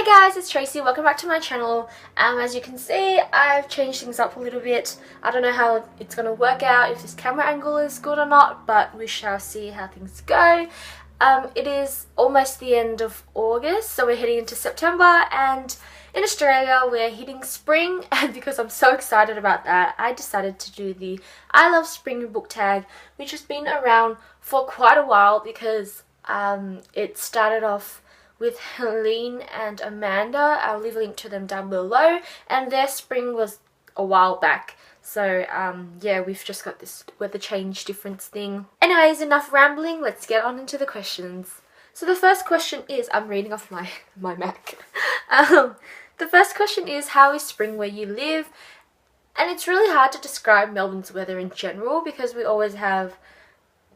Hi guys, it's Tracy. Welcome back to my channel. As you can see, I've changed things up a little bit. I don't know how it's going to work out, if this camera angle is good or not, but we shall see how things go. It is almost the end of August, so we're heading into September, and in Australia we're hitting spring, and because I'm so excited about that, I decided to do the I Love Spring book tag, which has been around for quite a while because it started off with Helene and Amanda. I'll leave a link to them down below, and their spring was a while back. So yeah, we've just got this weather change difference thing. Anyways, enough rambling, let's get on into the questions. So the first question is, I'm reading off my Mac. The first question is, how is spring where you live? And it's really hard to describe Melbourne's weather in general because we always have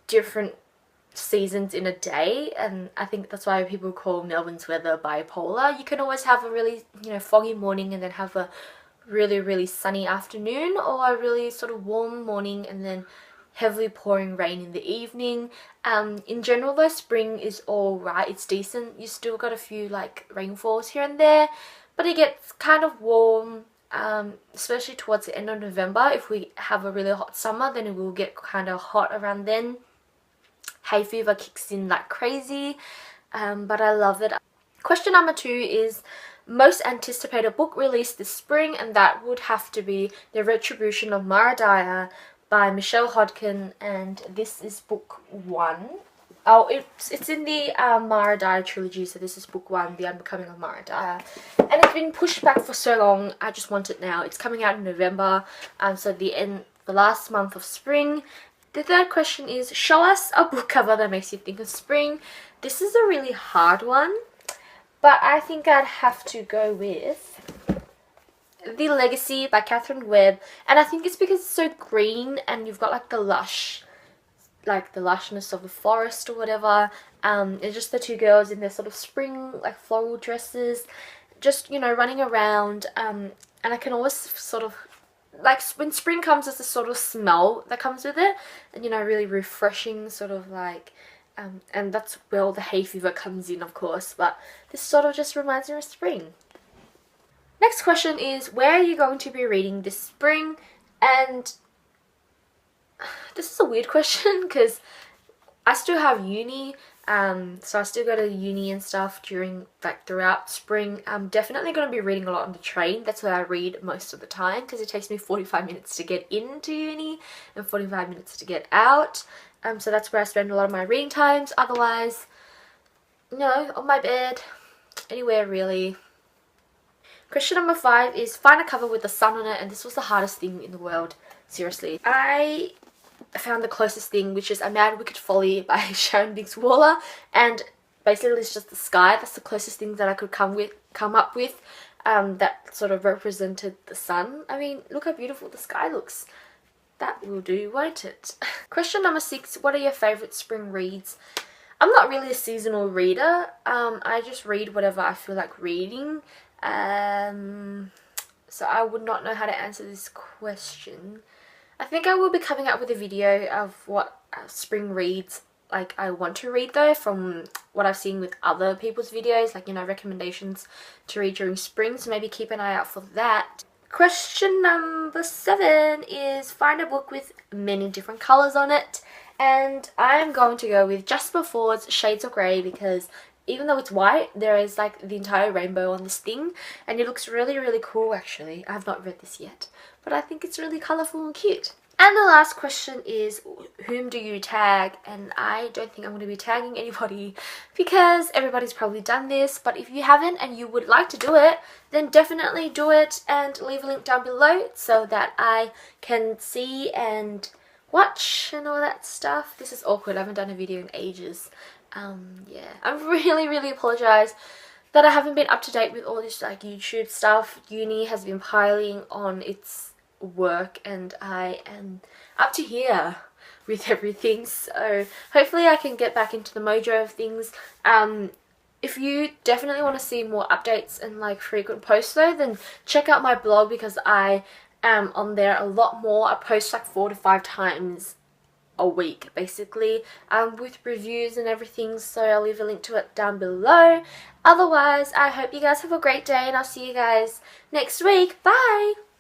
different seasons in a day, and I think that's why people call Melbourne's weather bipolar. You can always have a really, foggy morning and then have a really sunny afternoon, or a really sort of warm morning and then heavily pouring rain in the evening. In general though, spring is alright, it's decent. You still got a few like rainfalls here and there, but it gets kind of warm, especially towards the end of November. If we have a really hot summer, then it will get kind of hot around then. Hay fever kicks in like crazy, but I love it. Question number 2 is most anticipated book released this spring, and that would have to be The Retribution of Mara Dyer by Michelle Hodkin, and this is book 1. Oh, it's in the Mara Dyer trilogy, so this is book 1, The Unbecoming of Mara Dyer, and it's been pushed back for so long. I just want it now. It's coming out in November, so the last month of spring. The third question is, show us a book cover that makes you think of spring. This is a really hard one, but I think I'd have to go with The Legacy by Catherine Webb, and I think it's because it's so green and you've got like the lushness of the forest or whatever. It's just the two girls in their sort of spring like floral dresses, just running around, and I can always sort of like when spring comes, there's a sort of smell that comes with it, and really refreshing, sort of like and that's where all the hay fever comes in, of course, but this sort of just reminds me of spring. Next question is, where are you going to be reading this spring? And this is a weird question because I still have uni, so I still go to uni and stuff throughout spring. I'm definitely going to be reading a lot on the train. That's where I read most of the time because it takes me 45 minutes to get into uni and 45 minutes to get out. So that's where I spend a lot of my reading times. Otherwise, on my bed, anywhere really. Question number 5 is, find a cover with the sun on it, and this was the hardest thing in the world. Seriously. I found the closest thing, which is A Mad Wicked Folly by Sharon Biggs Waller, and basically it's just the sky. That's the closest thing that I could come up with that sort of represented the sun. I mean, look how beautiful the sky looks. That will do, won't it? Question number 6, what are your favourite spring reads? I'm not really a seasonal reader. I just read whatever I feel like reading. So I would not know how to answer this question. I think I will be coming up with a video of what spring reads like I want to read though, from what I've seen with other people's videos, like recommendations to read during spring, so maybe keep an eye out for that. Question number 7 is, find a book with many different colours on it, and I'm going to go with Jasper Fford's Shades of Grey because even though it's white, there is like the entire rainbow on this thing, and it looks really cool actually. I have not read this yet, but I think it's really colourful and cute. And the last question is, whom do you tag? And I don't think I'm going to be tagging anybody because everybody's probably done this, but if you haven't and you would like to do it, then definitely do it and leave a link down below so that I can see and watch and all that stuff. This is awkward. I haven't done a video in ages. Yeah, I really apologise that I haven't been up to date with all this like YouTube stuff. Uni has been piling on its work and I am up to here with everything, so hopefully I can get back into the mojo of things. If you definitely want to see more updates and like frequent posts though, then check out my blog because I am on there a lot more. I post like 4 to 5 times a week basically, with reviews and everything, so I'll leave a link to it down below. Otherwise, I hope you guys have a great day and I'll see you guys next week. Bye!